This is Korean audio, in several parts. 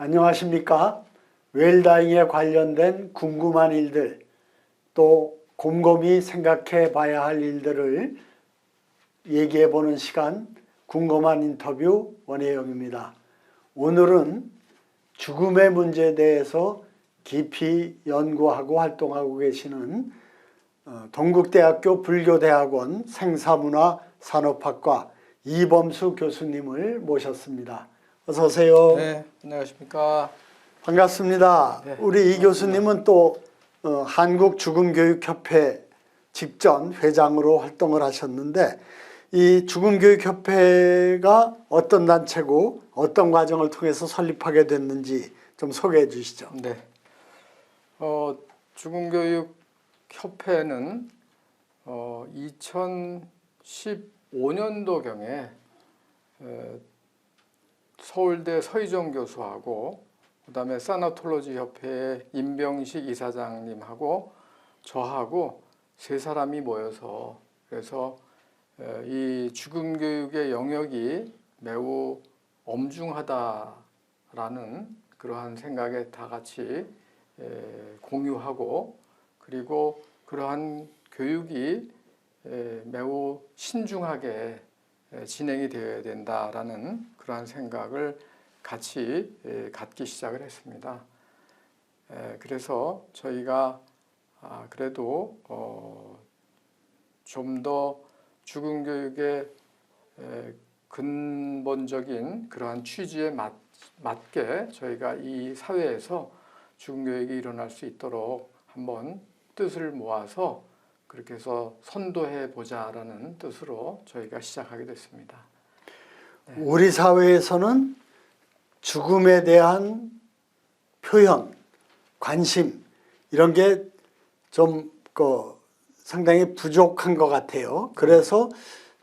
안녕하십니까? 웰다잉에 관련된 궁금한 일들, 또 곰곰이 생각해 봐야 할 일들을 얘기해 보는 시간, 궁금한 인터뷰 원혜영입니다. 오늘은 죽음의 문제에 대해서 깊이 연구하고 활동하고 계시는 동국대학교 불교대학원 생사문화 산업학과 이범수 교수님을 모셨습니다. 어서 오세요. 네, 안녕하십니까. 반갑습니다. 네, 우리 이 교수님은 또 한국죽음교육협회 직전 회장으로 활동을 하셨는데, 이 죽음교육협회가 어떤 단체고 어떤 과정을 통해서 설립하게 됐는지 좀 소개해 주시죠. 네, 죽음교육협회는 2015년도경에 서울대 서희정 교수하고 그다음에 사나톨로지 협회의 임병식 이사장님하고 저하고 세 사람이 모여서 그래서 이 죽음교육의 영역이 매우 엄중하다라는 그러한 생각에 다 같이 공유하고, 그리고 그러한 교육이 매우 신중하게 진행이 되어야 된다라는 그러한 생각을 같이 갖기 시작을 했습니다. 그래서 저희가 그래도 좀 더 죽음교육의 근본적인 그러한 취지에 맞게 저희가 이 사회에서 죽음교육이 일어날 수 있도록 한번 뜻을 모아서 그렇게 해서 선도해 보자라는 뜻으로 저희가 시작하게 됐습니다. 네. 우리 사회에서는 죽음에 대한 표현, 관심 이런 게 좀 상당히 부족한 것 같아요. 그래서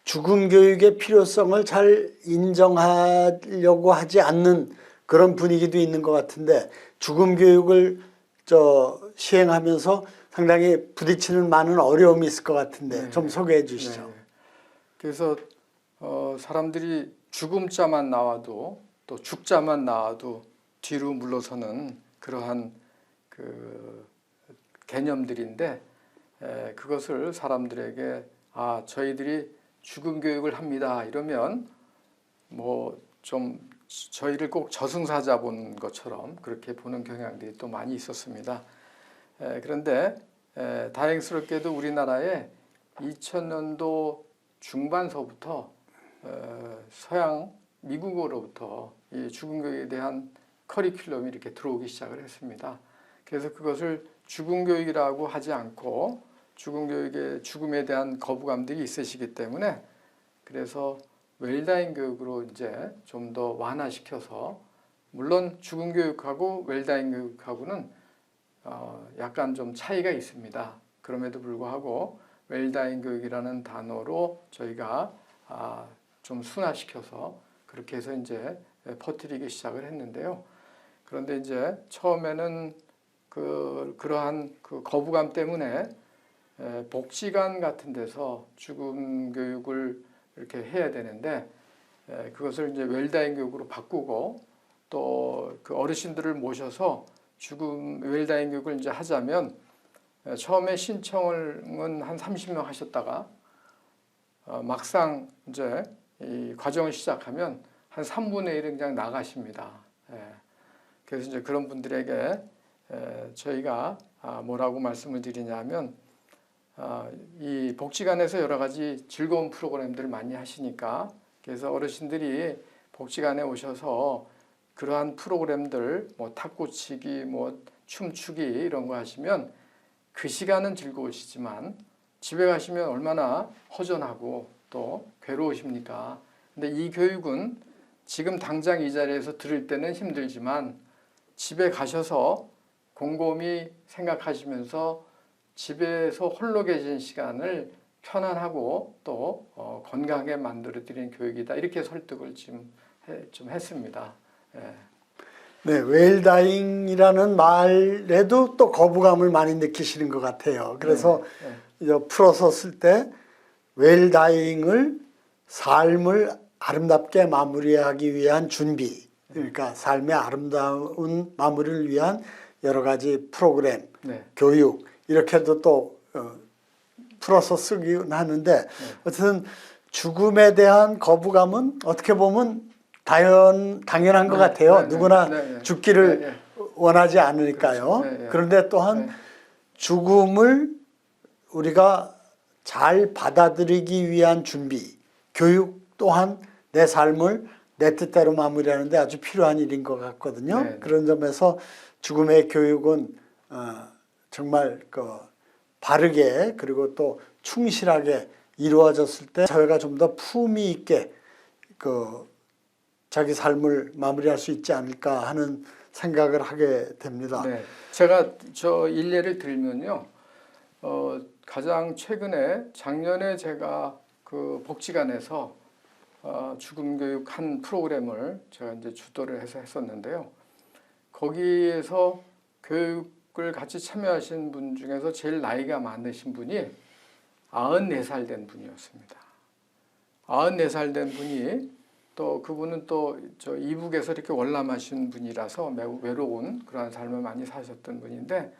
죽음 교육의 필요성을 잘 인정하려고 하지 않는 그런 분위기도 있는 것 같은데, 죽음 교육을 시행하면서 상당히 부딪히는 많은 어려움이 있을 것 같은데, 네, 좀 소개해 주시죠. 네. 그래서 사람들이 죽음자만 나와도 또 죽자만 나와도 뒤로 물러서는 그러한 그 개념들인데, 그것을 사람들에게 저희들이 죽음 교육을 합니다 이러면 뭐 좀 저희를 꼭 저승사자 본 것처럼 그렇게 보는 경향들이 또 많이 있었습니다. 그런데 다행스럽게도 우리나라에 2000년도 중반서부터 서양 미국으로부터 이 죽음 교육에 대한 커리큘럼이 이렇게 들어오기 시작을 했습니다. 그래서 그것을 죽음 교육이라고 하지 않고 죽음에 대한 거부감들이 있으시기 때문에, 그래서 웰다잉 교육으로 이제 좀 더 완화시켜서, 물론 죽음 교육하고 웰다잉 교육하고는 약간 좀 차이가 있습니다. 그럼에도 불구하고 웰다잉 교육이라는 단어로 저희가 좀 순화시켜서 그렇게 해서 이제 퍼뜨리기 시작을 했는데요. 그런데 이제 처음에는 그러한 그 거부감 때문에 복지관 같은 데서 죽음 교육을 이렇게 해야 되는데, 그것을 이제 웰다잉 교육으로 바꾸고, 또 그 어르신들을 모셔서 웰다잉 교육을 이제 하자면, 처음에 신청은 한 30명 하셨다가 막상 이제 이 과정을 시작하면 한 3분의 1은 그냥 나가십니다. 그래서 이제 그런 분들에게 저희가 뭐라고 말씀을 드리냐면, 이 복지관에서 여러 가지 즐거운 프로그램들을 많이 하시니까, 그래서 어르신들이 복지관에 오셔서 그러한 프로그램들, 뭐 탁구치기, 뭐 춤추기 이런 거 하시면 그 시간은 즐거우시지만 집에 가시면 얼마나 허전하고 또 괴로우십니까? 근데 이 교육은 지금 당장 이 자리에서 들을 때는 힘들지만 집에 가셔서 곰곰이 생각하시면서 집에서 홀로 계신 시간을 편안하고 또 건강하게 만들어 드리는 교육이다, 이렇게 설득을 좀 했습니다. 네, 웰다잉이라는 말에도 또 거부감을 많이 느끼시는 것 같아요. 그래서 풀어서 쓸 때 웰다잉을 삶을 아름답게 마무리하기 위한 준비, 그러니까 삶의 아름다운 마무리를 위한 여러 가지 프로그램, 네. 교육 이렇게도 또 풀어서 쓰긴 하는데 어쨌든 죽음에 대한 거부감은 어떻게 보면 당연한 것 같아요. 누구나 죽기를 원하지 않으니까요. 그렇죠. 그런데 또한 죽음을 우리가 잘 받아들이기 위한 준비, 교육 또한 내 삶을 내 뜻대로 마무리하는 데 아주 필요한 일인 것 같거든요. 네. 그런 점에서 죽음의 교육은 정말 바르게 그리고 또 충실하게 이루어졌을 때 사회가 좀 더 품위 있게 자기 삶을 마무리할 수 있지 않을까 하는 생각을 하게 됩니다. 네. 제가 일례를 들면요. 가장 최근에 작년에 제가 그 복지관에서 죽음 교육 한 프로그램을 제가 이제 주도를 해서 했었는데요. 거기에서 교육을 같이 참여하신 분 중에서 제일 나이가 많으신 분이 94살 된 분이었습니다. 94살 된 분이 또 그분은 또 이북에서 이렇게 월남하신 분이라서 매우 외로운 그러한 삶을 많이 사셨던 분인데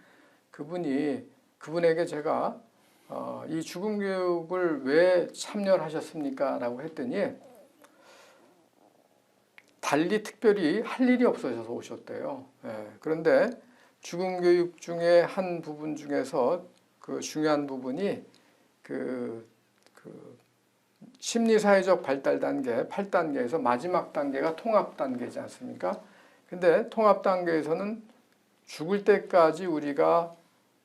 그분에게 제가 이 죽음 교육을 왜 참여를 하셨습니까? 라고 했더니 달리 특별히 할 일이 없어져서 오셨대요. 예, 그런데 죽음 교육 중에 한 부분 중에서 그 중요한 부분이 심리사회적 발달 단계 8단계에서 마지막 단계가 통합 단계지 않습니까? 근데 통합 단계에서는 죽을 때까지 우리가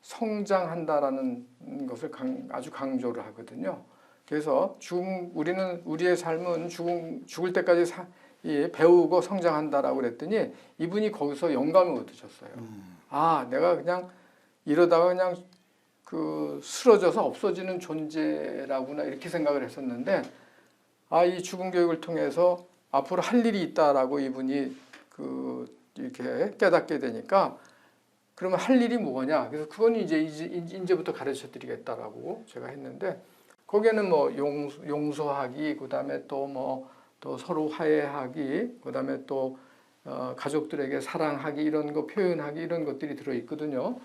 성장한다라는 것을 아주 강조를 하거든요. 그래서 우리는 우리의 삶은 죽을 때까지 배우고 성장한다라고 그랬더니 이분이 거기서 영감을 얻으셨어요. 아, 내가 그냥 이러다가 그냥 쓰러져서 없어지는 존재라구나 이렇게 생각을 했었는데 이 죽음 교육을 통해서 앞으로 할 일이 있다라고 이분이 이렇게 깨닫게 되니까 그러면 할 일이 뭐냐? 그래서 그건 이제부터 가르쳐 드리겠다라고 제가 했는데 거기에는 뭐 용서하기, 그다음에 또 서로 화해하기, 그다음에 또 가족들에게 사랑하기 이런 거 표현하기 이런 것들이 들어 있거든요.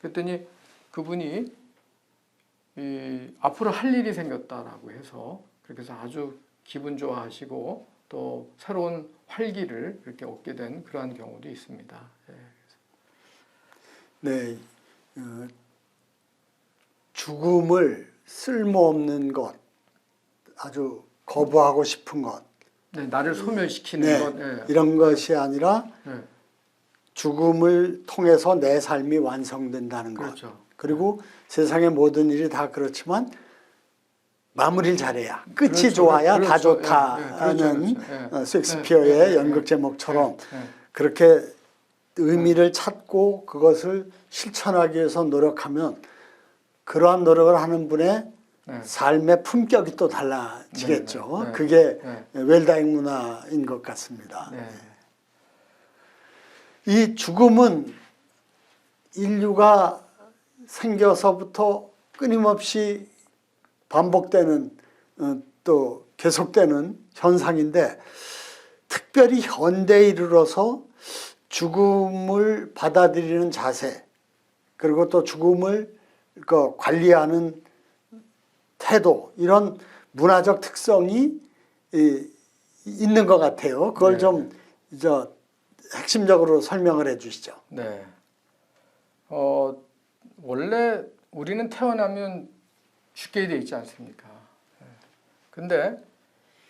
그랬더니 그분이 앞으로 할 일이 생겼다라고 해서 그렇게 해서 아주 기분 좋아하시고 또 새로운 활기를 이렇게 얻게 된 그러한 경우도 있습니다. 네, 죽음을 쓸모없는 것, 아주 거부하고 싶은 것, 네, 나를 소멸시키는 것, 이런 것이 아니라 네. 죽음을 통해서 내 삶이 완성된다는 것. 그렇죠. 그리고 세상의 모든 일이 다 그렇지만 마무리를 잘해야 끝이 그렇죠. 좋아야 다 그렇죠. 좋다는 그렇죠. 셰익스피어의 연극 제목처럼 그렇게 의미를 찾고 그것을 실천하기 위해서 노력하면 그러한 노력을 하는 분의 삶의 품격이 또 달라지겠죠. 그게 웰다잉 문화인 것 같습니다. 이 죽음은 인류가 생겨서부터 끊임없이 반복되는 또 계속되는 현상인데 특별히 현대에 이르러서 죽음을 받아들이는 자세 그리고 또 죽음을 관리하는 태도 이런 문화적 특성이 있는 것 같아요. 그걸 좀 핵심적으로 설명을 해 주시죠. 네. 원래 우리는 태어나면 죽게 돼 있지 않습니까? 근데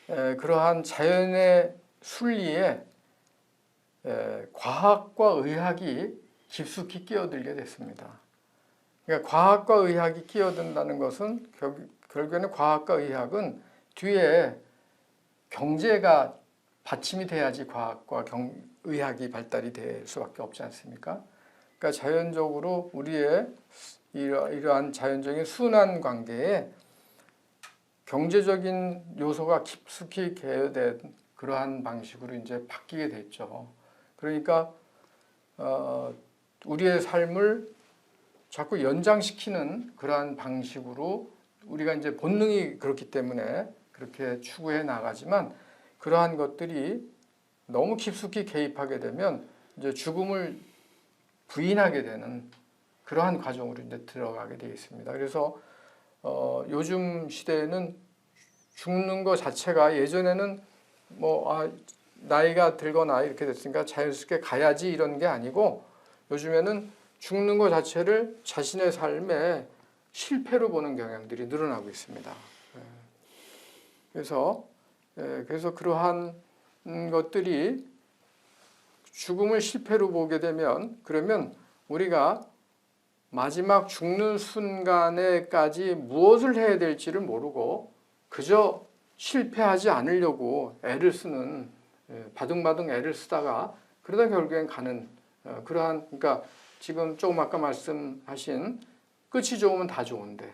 그러한 자연의 순리에 과학과 의학이 깊숙이 끼어들게 됐습니다. 그러니까 과학과 의학이 끼어든다는 것은 결국에는 과학과 의학은 뒤에 경제가 받침이 돼야지 과학과 의학이 발달이 될 수밖에 없지 않습니까? 그러니까 자연적으로 우리의 이러한 자연적인 순환 관계에 경제적인 요소가 깊숙이 개요된 그러한 방식으로 이제 바뀌게 됐죠. 그러니까 우리의 삶을 자꾸 연장시키는 그러한 방식으로 우리가 이제 본능이 그렇기 때문에 그렇게 추구해 나가지만 그러한 것들이 너무 깊숙이 개입하게 되면 이제 죽음을 부인하게 되는 그러한 과정으로 이제 들어가게 되어 있습니다. 그래서 요즘 시대에는 죽는 것 자체가 예전에는 나이가 들거나 이렇게 됐으니까 자연스럽게 가야지 이런 게 아니고 요즘에는 죽는 것 자체를 자신의 삶의 실패로 보는 경향들이 늘어나고 있습니다. 그래서 그러한 것들이 죽음을 실패로 보게 되면 그러면 우리가 마지막 죽는 순간에까지 무엇을 해야 될지를 모르고 그저 실패하지 않으려고 애를 쓰는 바둥바둥 애를 쓰다가 그러다 결국엔 가는 그러한 그러니까 지금 조금 아까 말씀하신 끝이 좋으면 다 좋은데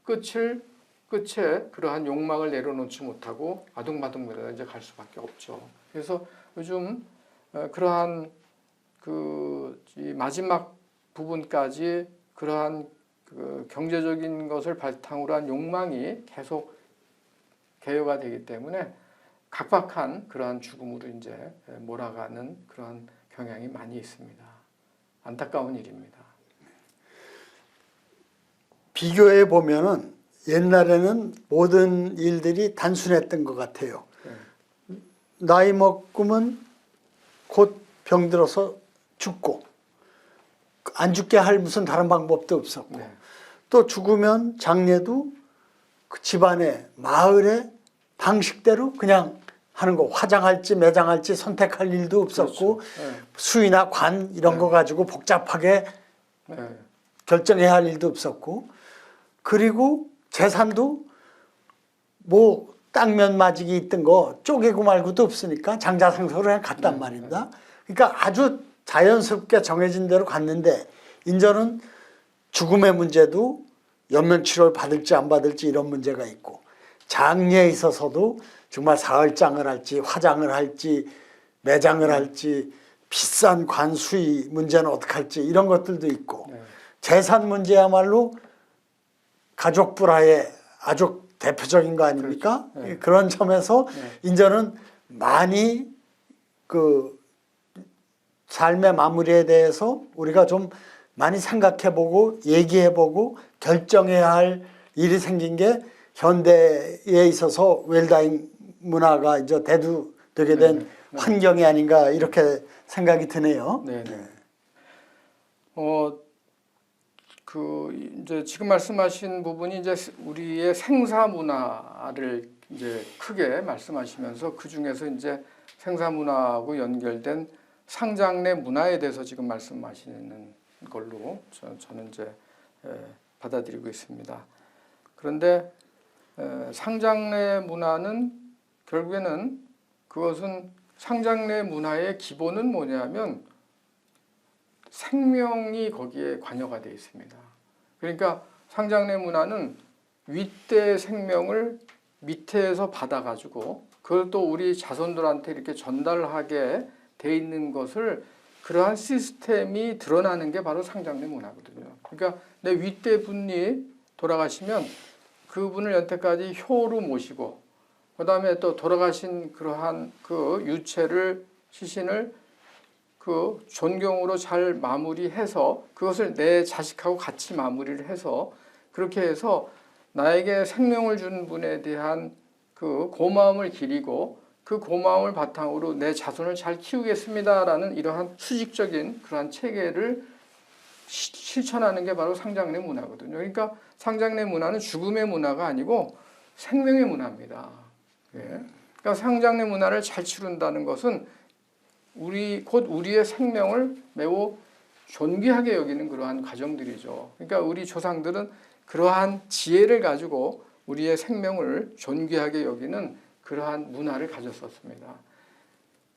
끝에 그러한 욕망을 내려놓지 못하고 아둥바둥 이제 갈 수밖에 없죠. 그래서 요즘 그러한 이 마지막 부분까지 그러한 경제적인 것을 바탕으로 한 욕망이 계속 개요가 되기 때문에 각박한 그러한 죽음으로 이제 몰아가는 그러한 경향이 많이 있습니다. 안타까운 일입니다. 비교해 보면은 옛날에는 모든 일들이 단순했던 것 같아요. 나이 먹으면 곧 병들어서 죽고 안 죽게 할 무슨 다른 방법도 없었고 또 죽으면 장례도 그 집안에 마을에 방식대로 그냥 하는 거 화장할지 매장할지 선택할 일도 없었고 그렇죠. 수의나 관 이런 거 가지고 복잡하게 결정해야 할 일도 없었고 그리고 재산도 뭐 땅면 마직이 있던 거 쪼개고 말고도 없으니까 장자상소로 그냥 갔단 말입니다. 그러니까 아주 자연스럽게 정해진 대로 갔는데 이제는 죽음의 문제도 연명치료를 받을지 안 받을지 이런 문제가 있고 장례에 있어서도 정말 사흘장을 할지 화장을 할지 매장을 할지 비싼 관수의 문제는 어떻게 할지 이런 것들도 있고 재산 문제야말로 가족 불화의 아주 대표적인 거 아닙니까? 그렇죠. 그런 점에서 이제는 많이 그 삶의 마무리에 대해서 우리가 좀 많이 생각해보고 얘기해보고 결정해야 할 일이 생긴 게 현대에 있어서 웰다잉 문화가 이제 대두되게 된 환경이 아닌가 이렇게 생각이 드네요. 이제 지금 말씀하신 부분이 이제 우리의 생사 문화를 이제 크게 말씀하시면서 그 중에서 이제 생사 문화하고 연결된 상장례 문화에 대해서 지금 말씀하시는 걸로 저는 이제 받아들이고 있습니다. 그런데 상장례 문화는 결국에는 그것은 상장례 문화의 기본은 뭐냐면 생명이 거기에 관여가 되어 있습니다. 그러니까 상장례 문화는 윗대의 생명을 밑에서 받아가지고 그걸 또 우리 자손들한테 이렇게 전달하게 돼 있는 것을 그러한 시스템이 드러나는 게 바로 상장례 문화거든요. 그러니까 내 윗대 분이 돌아가시면 그분을 여태까지 효로 모시고 그 다음에 또 돌아가신 그러한 그 유체를 시신을 그 존경으로 잘 마무리해서 그것을 내 자식하고 같이 마무리를 해서 그렇게 해서 나에게 생명을 준 분에 대한 그 고마움을 기리고 그 고마움을 바탕으로 내 자손을 잘 키우겠습니다라는 이러한 수직적인 그러한 체계를 실천하는 게 바로 상장례 문화거든요. 그러니까 상장례 문화는 죽음의 문화가 아니고 생명의 문화입니다. 그러니까 상장례 문화를 잘 치룬다는 것은 곧 우리의 생명을 매우 존귀하게 여기는 그러한 과정들이죠. 그러니까 우리 조상들은 그러한 지혜를 가지고 우리의 생명을 존귀하게 여기는 그러한 문화를 가졌었습니다.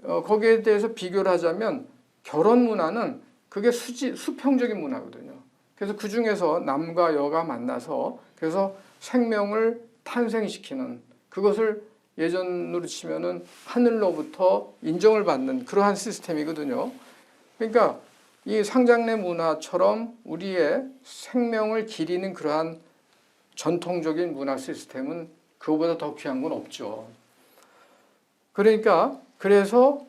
거기에 대해서 비교를 하자면 결혼 문화는 그게 수평적인 문화거든요. 그래서 그 중에서 남과 여가 만나서 그래서 생명을 탄생시키는 그것을 예전으로 치면은 하늘로부터 인정을 받는 그러한 시스템이거든요. 그러니까 이 상장례 문화처럼 우리의 생명을 기리는 그러한 전통적인 문화 시스템은 그거보다 더 귀한 건 없죠. 그러니까 그래서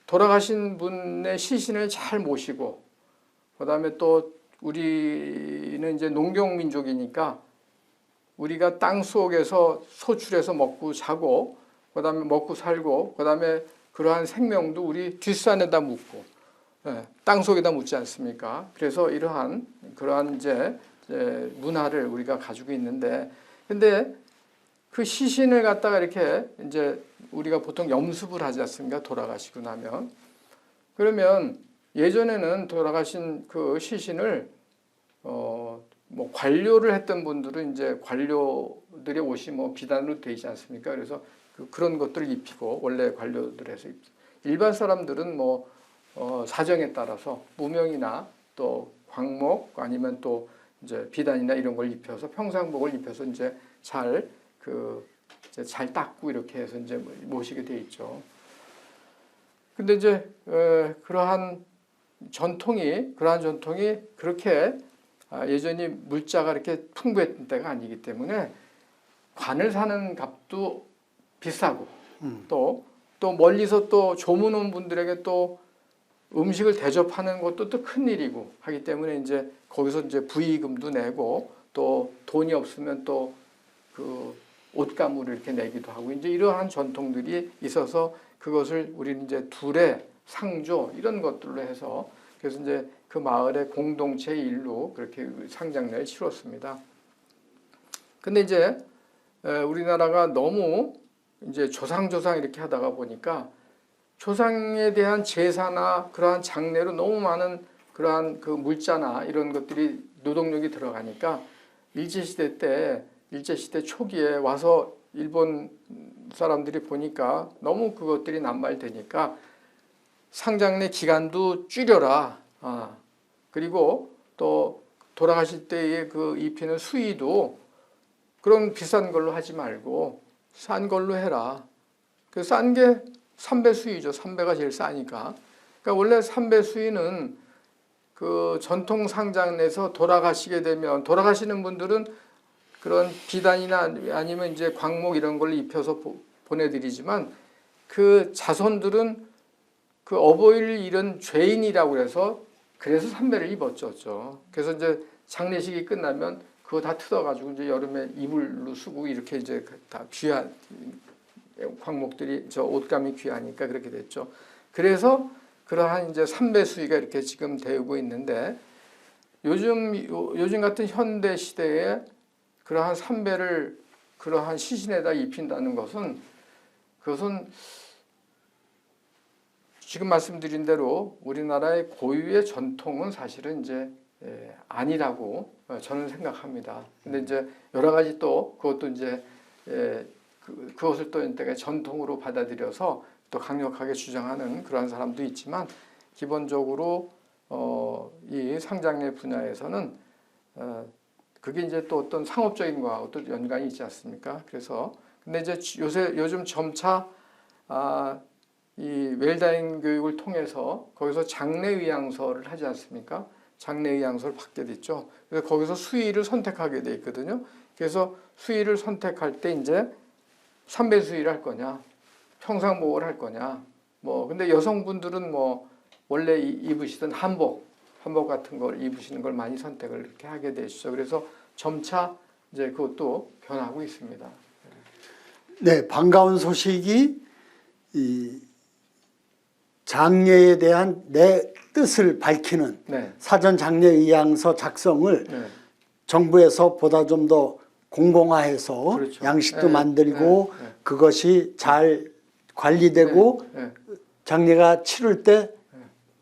돌아가신 분의 시신을 잘 모시고, 그다음에 또 우리는 이제 농경민족이니까 우리가 땅 속에서 소출해서 먹고 자고, 그다음에 먹고 살고, 그다음에 그러한 생명도 우리 뒷산에다 묻고, 땅 속에다 묻지 않습니까? 그래서 그러한 이제 문화를 우리가 가지고 있는데, 근데 그 시신을 갖다가 이렇게 이제 우리가 보통 염습을 하지 않습니까? 돌아가시고 나면. 그러면 예전에는 돌아가신 그 시신을 뭐 관료를 했던 분들은 이제 관료들의 옷이 뭐 비단으로 되어 있지 않습니까? 그래서 그런 것들을 입히고, 원래 관료들에서 일반 사람들은 뭐 사정에 따라서 무명이나 또 광목 아니면 또 이제 비단이나 이런 걸 입혀서 평상복을 입혀서 이제 잘 닦고 이렇게 해서 이제 모시게 돼 있죠. 근데 이제 그러한 전통이 그렇게 예전이 물자가 이렇게 풍부했던 때가 아니기 때문에 관을 사는 값도 비싸고, 또 멀리서 또 조문 온 분들에게 또 음식을 대접하는 것도 또 큰 일이고 하기 때문에 이제 거기서 이제 부의금도 내고, 또 돈이 없으면 또 그 옷가무를 이렇게 내기도 하고, 이제 이러한 전통들이 있어서 그것을 우리는 이제 둘의 상조 이런 것들로 해서, 그래서 이제 그 마을의 공동체 일로 그렇게 상장례를 치렀습니다. 근데 이제 우리나라가 너무 이제 조상 이렇게 하다가 보니까 조상에 대한 제사나 그러한 장례로 너무 많은 그러한 그 물자나 이런 것들이 노동력이 들어가니까 일제시대 초기에 와서 일본 사람들이 보니까 너무 그것들이 남발되니까 상장례 기간도 줄여라. 그리고 또 돌아가실 때의 그 입히는 수의도 그런 비싼 걸로 하지 말고 싼 걸로 해라. 그 싼 게 삼배 수의죠. 삼배가 제일 싸니까. 그러니까 원래 삼배 수의는 그 전통 상장내에서 돌아가시게 되면, 돌아가시는 분들은 그런 비단이나 아니면 이제 광목 이런 걸 입혀서 보내드리지만, 그 자손들은 그 어버이를 잃은 죄인이라고 그래서 삼배를 입었죠. 그래서 이제 장례식이 끝나면 그거 다 뜯어가지고 이제 여름에 이불로 쓰고 이렇게 이제 다 귀한 광목들이 저 옷감이 귀하니까 그렇게 됐죠. 그래서 그러한 이제 삼배 수의가 이렇게 지금 되고 있는데, 요즘 같은 현대 시대에 그러한 삼배를 그러한 시신에다 입힌다는 것은, 그것은 지금 말씀드린 대로 우리나라의 고유의 전통은 사실은 이제 아니라고 저는 생각합니다. 근데 이제 여러 가지 또 그것도 이제 그것을 또 전통으로 받아들여서 또 강력하게 주장하는 그러한 사람도 있지만, 기본적으로 이 상장례 분야에서는 그게 이제 또 어떤 상업적인 거하고 또 연관이 있지 않습니까? 그래서 근데 이제 요즘 점차 이 웰다잉 교육을 통해서 거기서 장례의향서를 하지 않습니까? 장례의향서를 받게 됐죠. 그래서 거기서 수의를 선택하게 돼 있거든요. 그래서 수의를 선택할 때 이제 삼배 수의를 할 거냐, 평상복을 할 거냐. 뭐 근데 여성분들은 뭐 원래 입으시던 한복 같은 걸 입으시는 걸 많이 선택을 이렇게 하게 되시죠. 그래서 점차 이제 그것도 변하고 있습니다. 네, 반가운 소식이 이 장례에 대한 내 뜻을 밝히는 사전 장례의향서 작성을 정부에서 보다 좀 더 공공화해서 그렇죠. 양식도 만들고 그것이 잘 관리되고 장례가 치를 때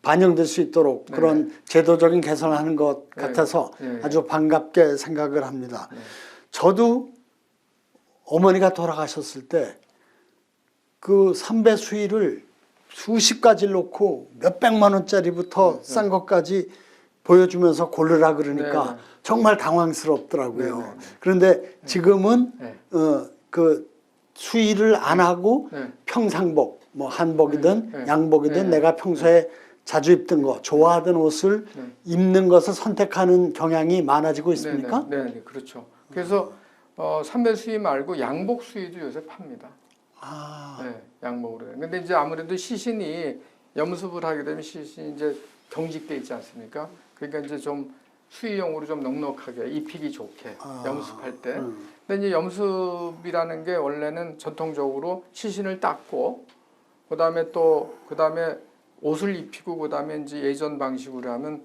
반영될 수 있도록 그런 제도적인 개선을 하는 것 같아서 아주 반갑게 생각을 합니다. 저도 어머니가 돌아가셨을 때 그 삼배 수의를 수십 가지를 놓고 몇백만 원짜리부터 싼 것까지 보여주면서 고르라 그러니까 정말 당황스럽더라고요. 그런데 지금은 그 수의를 안 하고 평상복, 뭐 한복이든 양복이든 내가 평소에 자주 입던 거, 좋아하던 옷을 입는 것을 선택하는 경향이 많아지고 있습니까? 네, 그렇죠. 그래서 삼배 수의 말고 양복 수의도 요새 팝니다. 아, 네, 양목으로. 근데 이제 아무래도 시신이 염습을 하게 되면 시신이 이제 경직돼 있지 않습니까? 그러니까 이제 좀 수의용으로 좀 넉넉하게 입히기 좋게 염습할 때. 근데 이제 염습이라는 게 원래는 전통적으로 시신을 닦고 그다음에 옷을 입히고 그다음에 이제 예전 방식으로 하면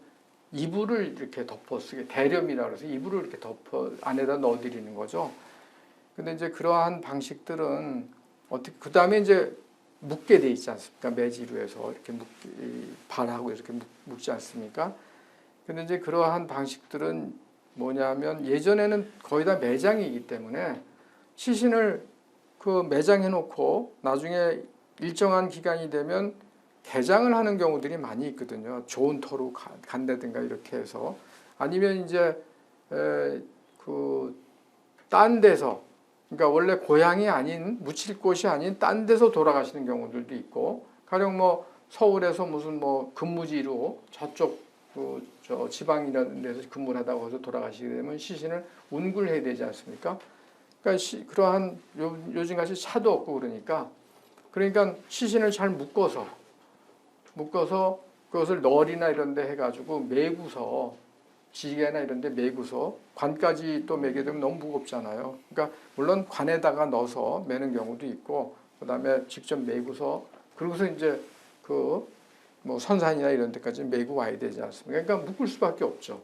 이불을 이렇게 덮어 쓰게 대렴이라 그래서 이불을 이렇게 덮어 안에다 넣어 드리는 거죠. 근데 이제 그러한 방식들은 어떻게 그다음에 이제 묶게 돼 있지 않습니까? 매지로 해서 이렇게 발하고 이렇게 묶지 않습니까? 근데 이제 그러한 방식들은 뭐냐면 예전에는 거의 다 매장이기 때문에 시신을 그 매장해 놓고 나중에 일정한 기간이 되면 개장을 하는 경우들이 많이 있거든요. 좋은 터로 간다든가 이렇게 해서 아니면 이제 그 딴 데서 그러니까 원래 고향이 아닌 묻힐 곳이 아닌 딴 데서 돌아가시는 경우들도 있고 가령 뭐 서울에서 무슨 뭐 근무지로 저쪽 저 지방이라는 데서 근무를 하다가 거기서 돌아가시게 되면 시신을 운굴해야 되지 않습니까? 그러니까 그러한 요즘같이 차도 없고 그러니까 시신을 잘 묶어서 그것을 널이나 이런 데 해가지고 매구서 지게나 이런 데 매구서 관까지 또 매게 되면 너무 무겁잖아요. 그러니까 물론 관에다가 넣어서 매는 경우도 있고 그다음에 직접 매구서 그러고서 이제 그 뭐 선산이나 이런 데까지 매고 와야 되지 않습니까? 그러니까 묶을 수밖에 없죠.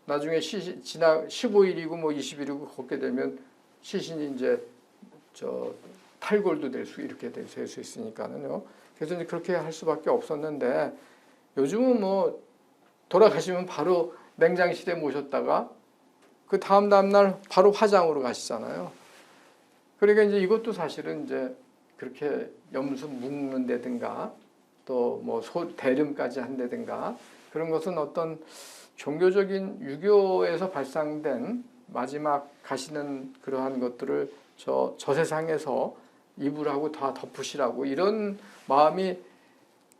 나중에 지나 15일이고 뭐 20일이고 걷게 되면 시신이 이제 저 탈골도 될 수 이렇게 될 수 있으니까는요. 그래서 이제 그렇게 할 수밖에 없었는데 요즘은 뭐 돌아가시면 바로 냉장실에 모셨다가 그 다음 날 바로 화장으로 가시잖아요. 그러니까 이제 이것도 사실은 이제 그렇게 염소 묶는 데든가 또 뭐 대름까지 한다든가 그런 것은 어떤 종교적인 유교에서 발상된 마지막 가시는 그러한 것들을 저 세상에서 이불하고 다 덮으시라고 이런 마음이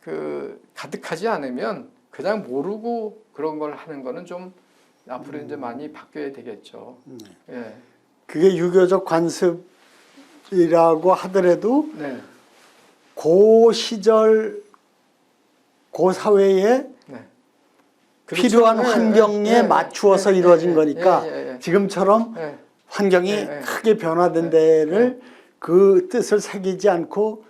그 가득하지 않으면 그냥 모르고 그런 걸 하는 거는 좀 앞으로 이제 많이 바뀌어야 되겠죠. 예. 그게 유교적 관습이라고 하더라도 네. 그 시절 그 사회에 네. 필요한 그렇죠. 환경에 맞추어서 이루어진 거니까 지금처럼 환경이 크게 변화된 데를 그 뜻을 새기지 않고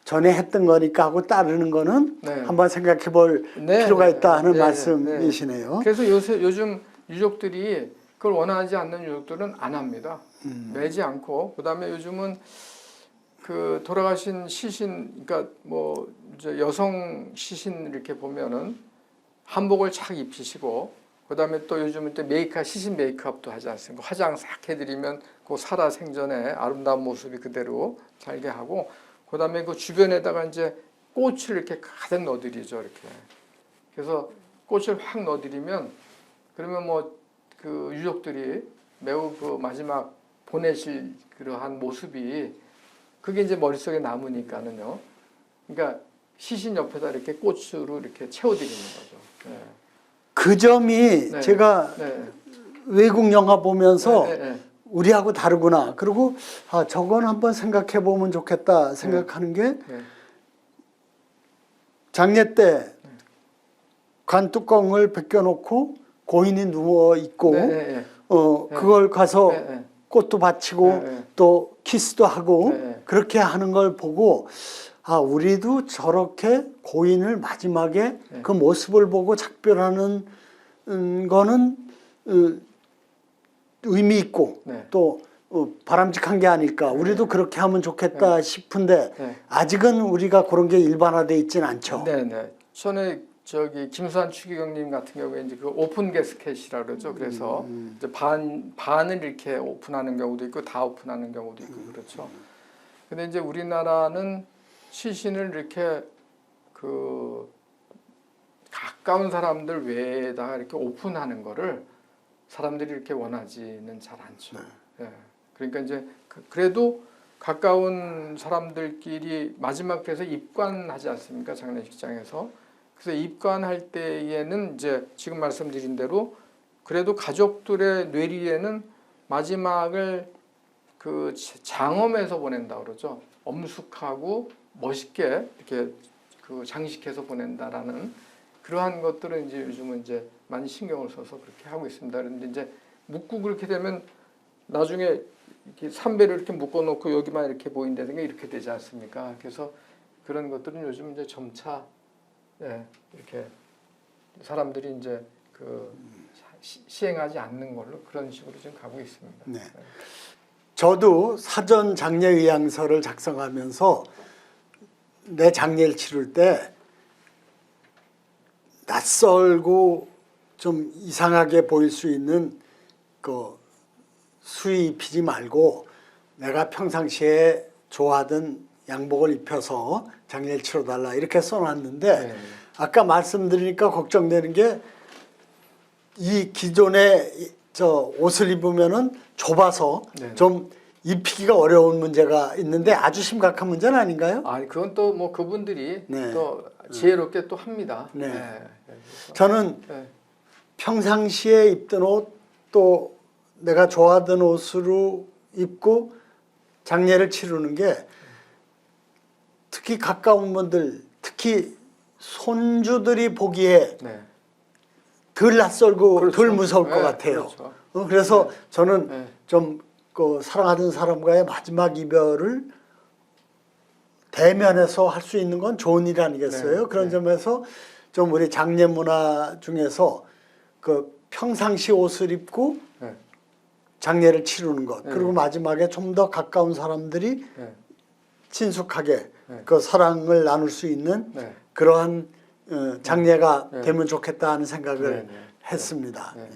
전에 했던 거니까 하고 따르는 거는 한번 생각해 볼 필요가 있다 하는 말씀이시네요. 그래서 요즘 유족들이 그걸 원하지 않는 유족들은 안 합니다. 매지 않고 그다음에 요즘은 그 돌아가신 시신 그러니까 뭐 이제 여성 시신 이렇게 보면은 한복을 착 입히시고 그다음에 또 요즘은 또 시신 메이크업도 하지 않습니까? 화장 싹 해드리면 그 살아 생전에 아름다운 모습이 그대로 살게 하고 그다음에 그 주변에다가 이제 꽃을 이렇게 가득 넣어드리죠 이렇게. 그래서 꽃을 확 넣어드리면 그러면 뭐 그 유족들이 매우 그 마지막 보내실 그러한 모습이 그게 이제 머릿속에 남으니까는요. 그러니까 시신 옆에다 이렇게 꽃으로 이렇게 채워드리는 거죠. 네. 그 점이 제가 외국 영화 보면서 우리하고 다르구나. 그리고 저건 한번 생각해 보면 좋겠다 생각하는 게 장례 때 관 뚜껑을 벗겨놓고 고인이 누워 있고 그걸 가서 꽃도 바치고 또 키스도 하고 그렇게 하는 걸 보고 우리도 저렇게 고인을 마지막에 그 모습을 보고 작별하는 거는 의미 있고 또 바람직한 게 아닐까. 우리도 그렇게 하면 좋겠다 싶은데 아직은 우리가 그런 게 일반화되어 있지는 않죠. 네네. 전에 저기 김수환 추기경님 같은 경우에 이제 그 오픈 게스켓이라 그러죠. 그래서 이제 반을 이렇게 오픈하는 경우도 있고 다 오픈하는 경우도 있고 그렇죠. 근데 이제 우리나라는 시신을 이렇게 그 가까운 사람들 외에다가 이렇게 오픈하는 거를 사람들이 이렇게 원하지는 잘 않죠. 예. 그러니까 이제 그래도 가까운 사람들끼리 마지막 그래서 입관하지 않습니까? 장례식장에서. 그래서 입관할 때에는 이제 지금 말씀드린 대로 그래도 가족들의 뇌리에는 마지막을 그 장엄에서 보낸다 그러죠. 엄숙하고 멋있게 이렇게 그 장식해서 보낸다라는 그러한 것들은 이제 요즘은 이제 많이 신경을 써서 그렇게 하고 있습니다. 그런데 이제 묶고 그렇게 되면 나중에 이렇게 삼배를 이렇게 묶어놓고 여기만 이렇게 보인다든가 이렇게 되지 않습니까? 그래서 그런 것들은 요즘 이제 점차 이렇게 사람들이 이제 그 시행하지 않는 걸로 그런 식으로 지금 가고 있습니다. 네. 저도 사전 장례 의향서를 작성하면서 내 장례를 치를 때 낯설고 좀 이상하게 보일 수 있는 그 수의 입히지 말고 내가 평상시에 좋아하던 양복을 입혀서 장례를 치러달라 이렇게 써놨는데 네. 아까 말씀드리니까 걱정되는 게 이 기존에 저 옷을 입으면은 좁아서 네. 좀 입히기가 어려운 문제가 있는데 아주 심각한 문제는 아닌가요? 아니 그건 또 뭐 그분들이 네. 또 지혜롭게 또 합니다. 네. 그래서, 저는 네. 평상시에 입던 옷 또 내가 좋아하던 옷으로 입고 장례를 치르는 게 특히 가까운 분들 특히 손주들이 보기에 네. 덜 낯설고 그렇죠. 덜 무서울 것 네, 같아요. 그렇죠. 그래서 저는 네. 좀 그 사랑하던 사람과의 마지막 이별을 대면해서 할 수 있는 건 좋은 일 아니겠어요? 네, 그런 네. 점에서 좀 우리 장례 문화 중에서 그 평상시 옷을 입고 네. 장례를 치르는 것 네. 그리고 마지막에 좀 더 가까운 사람들이 네. 친숙하게 네. 그 사랑을 나눌 수 있는 네. 그러한 장례가 네. 되면 좋겠다 하는 생각을 네. 네. 했습니다. 네.